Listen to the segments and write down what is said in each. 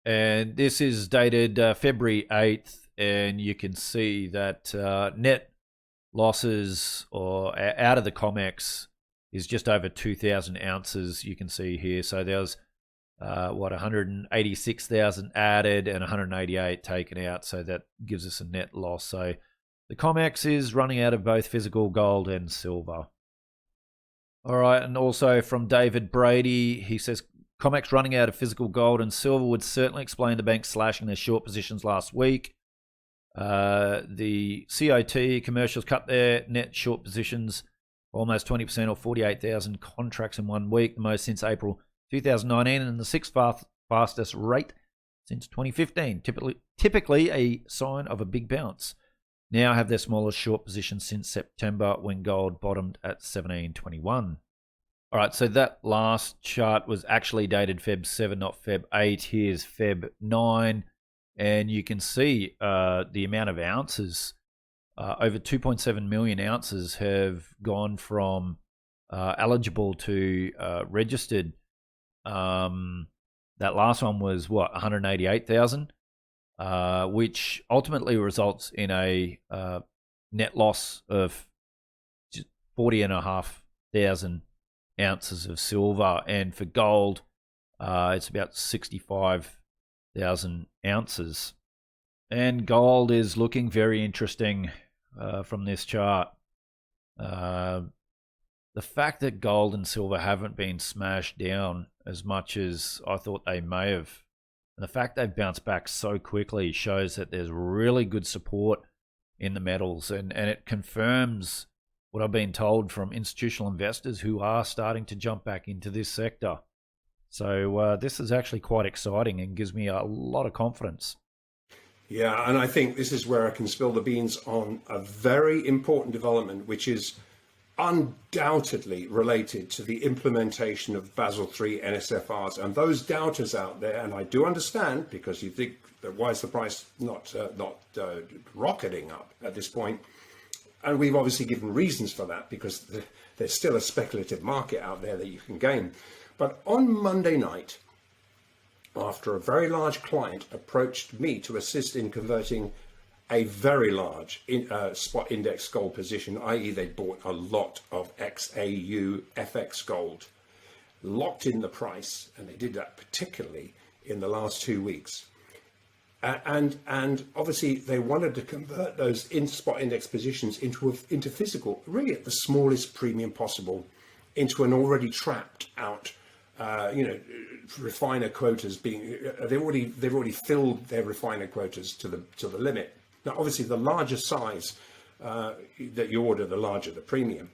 And this is dated February 8th, and you can see that net losses or out of the COMEX is just over 2,000 ounces, you can see here. So there was, 186,000 added and 188 taken out, so that gives us a net loss. So the COMEX is running out of both physical gold and silver. All right, and also from David Brady, he says, COMEX running out of physical gold and silver would certainly explain the bank slashing their short positions last week. The COT commercials cut their net short positions almost 20% or 48,000 contracts in 1 week, the most since April 2019, and the sixth fastest rate since 2015. Typically a sign of a big bounce. Now have their smallest short position since September, when gold bottomed at 1721. All right, so that last chart was actually dated Feb 7, not Feb 8. Here's Feb 9, and you can see the amount of ounces. Over 2.7 million ounces have gone from eligible to registered. That last one was, 188,000, which ultimately results in a net loss of 40,500 ounces of silver, and for gold, it's about 65,000 ounces. And gold is looking very interesting from this chart. The fact that gold and silver haven't been smashed down as much as I thought they may have, and the fact they've bounced back so quickly, shows that there's really good support in the metals, and it confirms what I've been told from institutional investors who are starting to jump back into this sector. So this is actually quite exciting and gives me a lot of confidence. Yeah, and I think this is where I can spill the beans on a very important development, which is undoubtedly related to the implementation of Basel III NSFRs. And those doubters out there, and I do understand, because you think that why is the price not rocketing up at this point? And we've obviously given reasons for that, because there's still a speculative market out there that you can gain. But on Monday night, after a very large client approached me to assist in converting a very large spot index gold position, i.e. they bought a lot of XAU FX gold, locked in the price, and they did that particularly in the last 2 weeks. And obviously they wanted to convert those spot index positions into physical, really at the smallest premium possible, into an already trapped out, refiner quotas being, they've already filled their refiner quotas to the limit. Now, obviously, the larger size that you order, the larger the premium.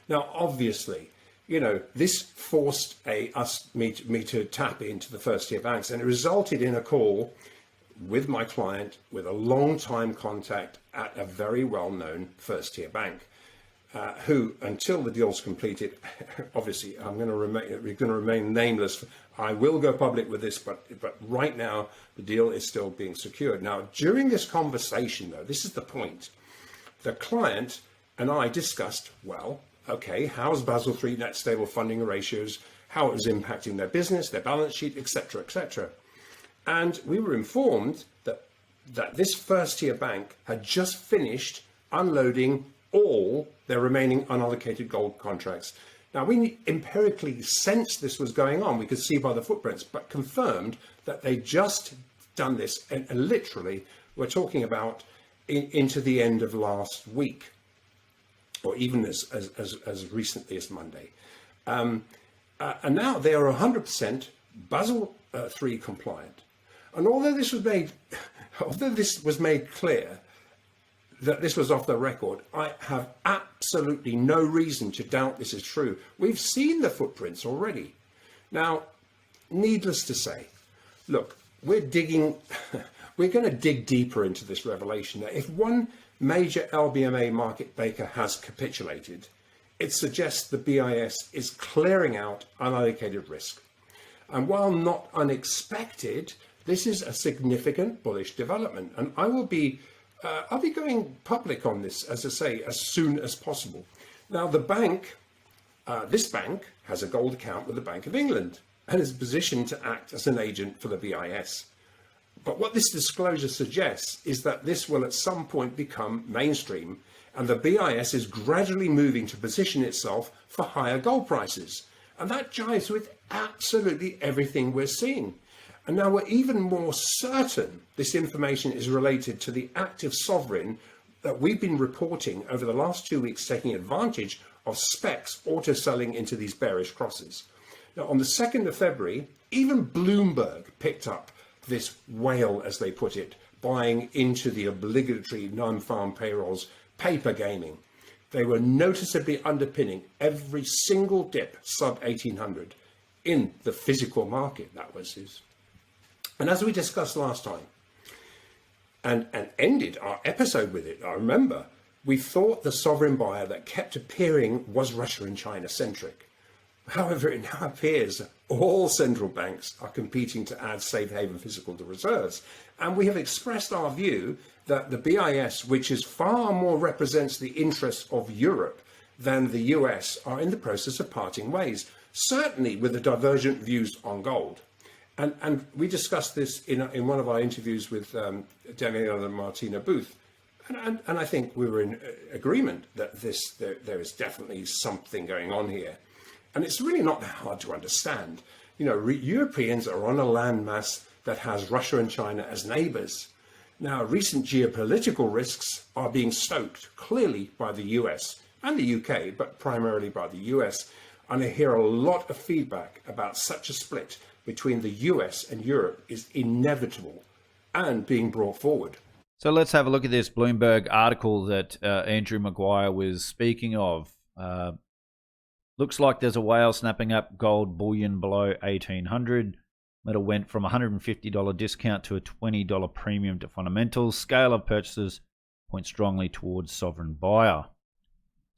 Now, obviously, this forced me to tap into the first-tier banks, and it resulted in a call with my client, with a long-time contact at a very well-known first-tier bank, who, until the deal's completed, obviously, we're going to remain nameless. I will go public with this, but right now the deal is still being secured. Now, during this conversation, though, this is the point. The client and I discussed, well, okay, how's Basel III net stable funding ratios, how it was impacting their business, their balance sheet, etc., etc. And we were informed that this first-tier bank had just finished unloading all their remaining unallocated gold contracts. Now, we empirically sensed this was going on. We could see by the footprints, but confirmed that they just done this, and literally, we're talking about into the end of last week, or even as recently as Monday. And now they are 100% Basel III compliant. And although this was made clear that this was off the record, I have absolutely no reason to doubt this is true. We've seen the footprints already. Now, needless to say, look, we're going to dig deeper into this revelation. Now, if one major LBMA market maker has capitulated, it suggests the BIS is clearing out unallocated risk. And while not unexpected, this is a significant bullish development. And I'll be going public on this, as I say, as soon as possible. Now, the bank, this bank has a gold account with the Bank of England. and is positioned to act as an agent for the BIS. But what this disclosure suggests is that this will at some point become mainstream, and the BIS is gradually moving to position itself for higher gold prices. And that jives with absolutely everything we're seeing. And now we're even more certain this information is related to the active sovereign that we've been reporting over the last 2 weeks, taking advantage of specs auto-selling into these bearish crosses. Now, on the 2nd of February, even Bloomberg picked up this whale, as they put it, buying into the obligatory non-farm payrolls, paper gaming. They were noticeably underpinning every single dip sub 1800 in the physical market, that was his. And as we discussed last time, and ended our episode with it, I remember, we thought the sovereign buyer that kept appearing was Russia and China centric. However, it now appears all central banks are competing to add safe haven physical reserves. And we have expressed our view that the BIS, which is far more represents the interests of Europe than the US, are in the process of parting ways, certainly with the divergent views on gold. And we discussed this in one of our interviews with Daniela and Martina Booth. And I think we were in agreement that there is definitely something going on here. And it's really not hard to understand. You know, Europeans are on a landmass that has Russia and China as neighbors. Now, recent geopolitical risks are being stoked clearly by the US and the UK, but primarily by the US. And I hear a lot of feedback about such a split between the US and Europe is inevitable and being brought forward. So let's have a look at this Bloomberg article that Andrew Maguire was speaking of. Looks like there's a whale snapping up gold bullion below 1800. Metal went from $150 discount to a $20 premium to fundamentals. Scale of purchases point strongly towards sovereign buyer.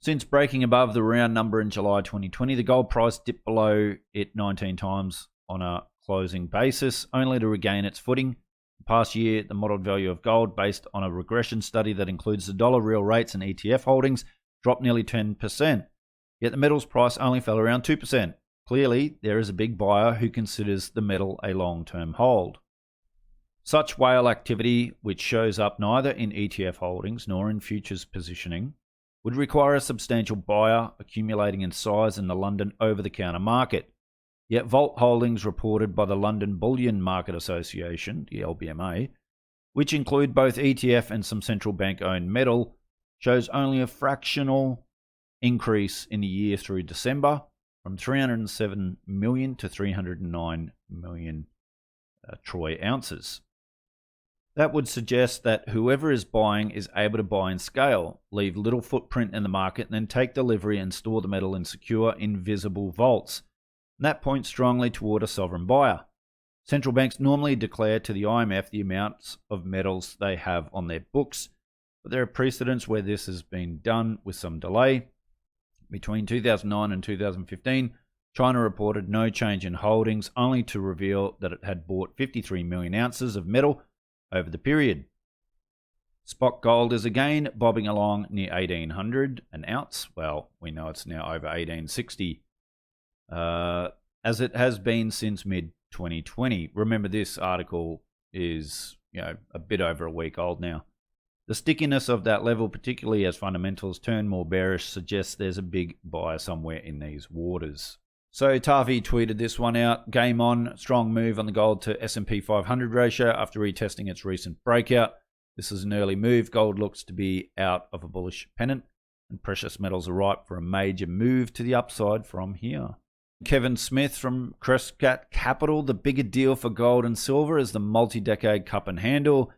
Since breaking above the round number in July 2020, the gold price dipped below it 19 times on a closing basis, only to regain its footing. The past year, the modeled value of gold, based on a regression study that includes the dollar real rates and ETF holdings, dropped nearly 10%. Yet the metal's price only fell around 2%. Clearly, there is a big buyer who considers the metal a long-term hold. Such whale activity, which shows up neither in ETF holdings nor in futures positioning, would require a substantial buyer accumulating in size in the London over-the-counter market. Yet Vault holdings reported by the London Bullion Market Association, the LBMA, which include both ETF and some central bank-owned metal, shows only a fractional increase in the year through December, from 307 million to 309 million troy ounces. That would suggest that whoever is buying is able to buy in scale, leave little footprint in the market, and then take delivery and store the metal in secure, invisible vaults. And that points strongly toward a sovereign buyer. Central banks normally declare to the IMF the amounts of metals they have on their books, but there are precedents where this has been done with some delay. Between 2009 and 2015, China reported no change in holdings, only to reveal that it had bought 53 million ounces of metal over the period. Spot gold is again bobbing along near 1800 an ounce. Well, we know it's now over 1860, as it has been since mid-2020. Remember, this article is a bit over a week old now. The stickiness of that level, particularly as fundamentals turn more bearish, suggests there's a big buyer somewhere in these waters. So Tavi tweeted this one out. Game on. Strong move on the gold to S&P 500 ratio after retesting its recent breakout. This is an early move. Gold looks to be out of a bullish pennant, and precious metals are ripe for a major move to the upside from here. Kevin Smith from Crescat Capital. The bigger deal for gold and silver is the multi-decade cup and handle.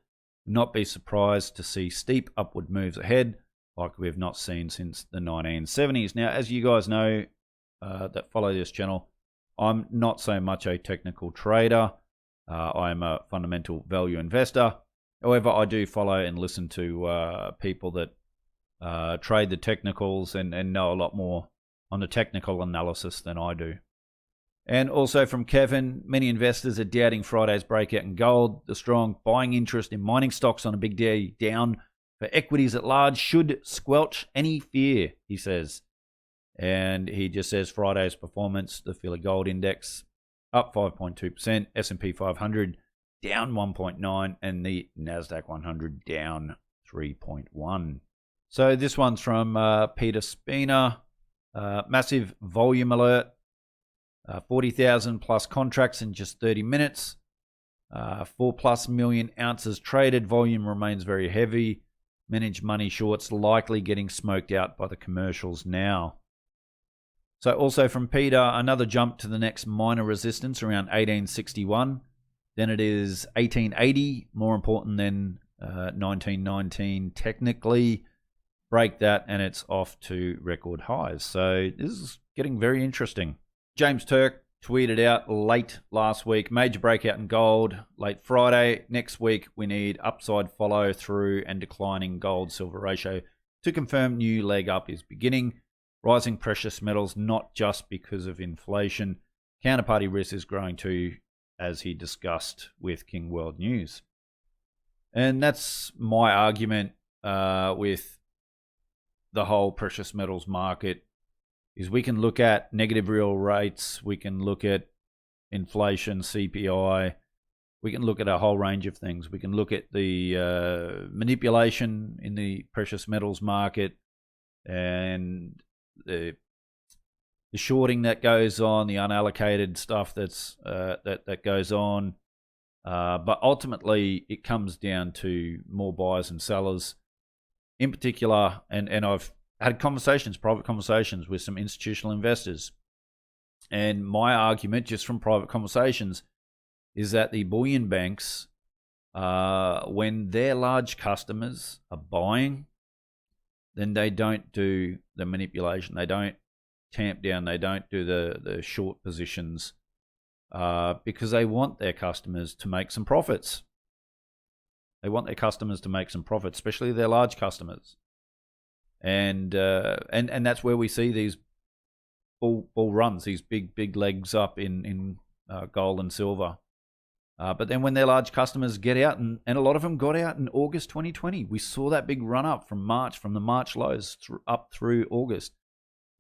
Not be surprised to see steep upward moves ahead, like we have not seen since the 1970s. Now, as you guys know that follow this channel, I'm not so much a technical trader. I am a fundamental value investor. However, I do follow and listen to people that trade the technicals and know a lot more on the technical analysis than I do. And also from Kevin, many investors are doubting Friday's breakout in gold. The strong buying interest in mining stocks on a big day down for equities at large should squelch any fear, he says. And he just says Friday's performance, the Philly Gold Index, up 5.2%, S&P 500 down 1.9%, and the NASDAQ 100 down 3.1%. So this one's from Peter Spina. Massive volume alert. 40,000 plus contracts in just 30 minutes. 4+ million ounces traded. Volume remains very heavy. Managed money shorts likely getting smoked out by the commercials now. So also from Peter, another jump to the next minor resistance around 1861. Then it is 1880, more important than 1919 technically. Break that and it's off to record highs. So this is getting very interesting. James Turk tweeted out late last week, major breakout in gold late Friday. Next week we need upside follow through and declining gold silver ratio to confirm new leg up is beginning. Rising precious metals not just because of inflation. Counterparty risk is growing too, as he discussed with King World News. And that's my argument with the whole precious metals market, is we can look at negative real rates, we can look at inflation, CPI, we can look at a whole range of things. We can look at the manipulation in the precious metals market and the shorting that goes on, the unallocated stuff that's that goes on. But ultimately, it comes down to more buyers and sellers. In particular, and I've had conversations, private conversations with some institutional investors. And my argument, just from private conversations, is that the bullion banks, when their large customers are buying, then they don't do the manipulation. They don't tamp down. They don't do the short positions because they want their customers to make some profits. They want their customers to make some profits, especially their large customers. And that's where we see these bull runs, these big legs up in gold and silver. But then when their large customers get out, and a lot of them got out in August 2020, we saw that big run up from the March lows up through August.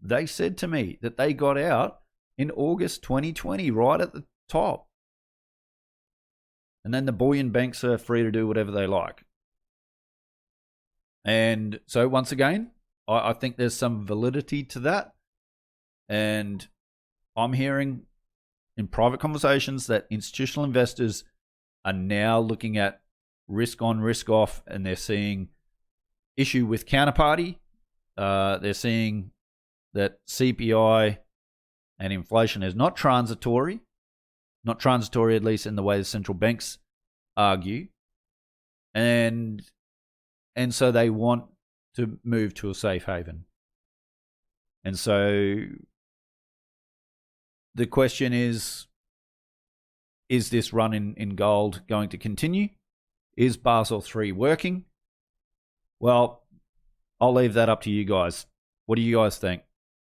They said to me that they got out in August 2020, right at the top. And then the bullion banks are free to do whatever they like. And so once again, I think there's some validity to that. And I'm hearing in private conversations that institutional investors are now looking at risk on, risk off, and they're seeing issue with counterparty. They're seeing that CPI and inflation is not transitory at least in the way the central banks argue. And so they want to move to a safe haven. And so the question is this run in gold going to continue? Is Basel III working? Well, I'll leave that up to you guys. What do you guys think?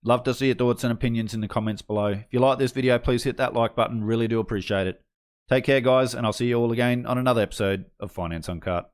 Love to see your thoughts and opinions in the comments below. If you like this video, please hit that like button. Really do appreciate it. Take care, guys, and I'll see you all again on another episode of Finance Uncut.